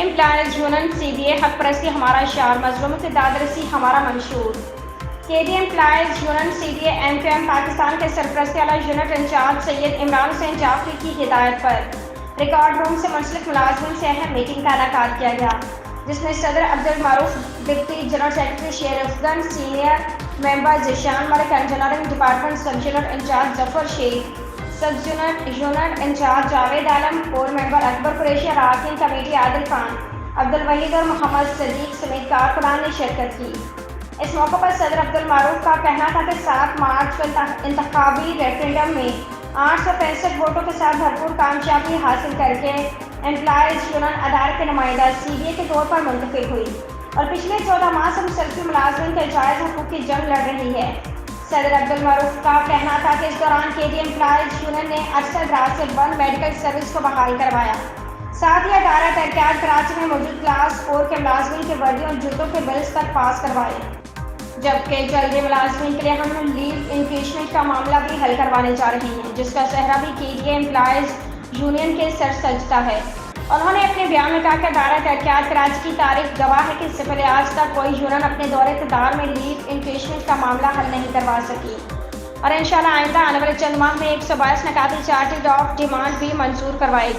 Employees union CBA حق پرستی ہمارا شعار، مظلوموں کی دادرسی ہمارا منشور۔ KD employees union CBA MQM Pakistan کے سرپرستی اعلیٰ یونٹ انچارج سید عمران حسین جعفری کی ہدایت پر ریکارڈ روم سے منسلک ملازمین سے اہم میٹنگ کا انعقاد کیا گیا، جس میں صدر عبدالمعروف، ڈپٹی جنرل سیکرٹری شیرف گنج، سینئر ممبر ذیشان ملک، engineering department sub unit incharge ظفر شیخ، سب یونٹ انچارج جاوید عالم، کور ممبر اکبر قریشی، اراکین کمیٹی عادل خان، عبدالوحید اور محمد صدیق سمیت کارکنان نے شرکت کی۔ اس موقع پر صدر عبدالمعروف کا کہنا تھا کہ 7 مارچ کو انتخابی ریفرینڈم میں 865 ووٹوں کے ساتھ بھرپور کامیابی حاصل کر کے امپلائیز یونین ادارے کے نمائندہ CBA کے طور پر منتخب ہوئی اور پچھلے 14 ماہ سے مسلسل ملازمین کے جائز حقوق کی جنگ لڑ رہی ہے۔ صدر عبدالمعروف کا کہنا تھا کہ اس دوران KD امپلائیز یونین نے عرصہ دراز سے بند میڈیکل سروس کو بحال کروایا، ساتھ ہی ادارہ ترقیات کراچی میں موجود کلاس 4 کے ملازمین کی وردی اور جوتوں کے بلز تک پاس کروائے، جبکہ جلدی ملازمین کے لیے ہم لیو انکریجمنٹ کا معاملہ بھی حل کروانے جا رہے ہیں، جس کا صحرا بھی KD امپلائیز یونین کے سر سجتا ہے۔ انہوں نے اپنے بیان میں کہا کہ ادارہ ترقیات کراچی کی تاریخ گواہ ہے کہ اس سے پہلے آج تک کوئی یونین اپنے دور اقتدار میں لیو انکریجمنٹ کا معاملہ حل نہیں کروا سکی، اور انشاءاللہ آئندہ آنے والے چند ماہ میں 122 نکاتی چارٹر آف ڈیمانڈ بھی منظور کروائے گی۔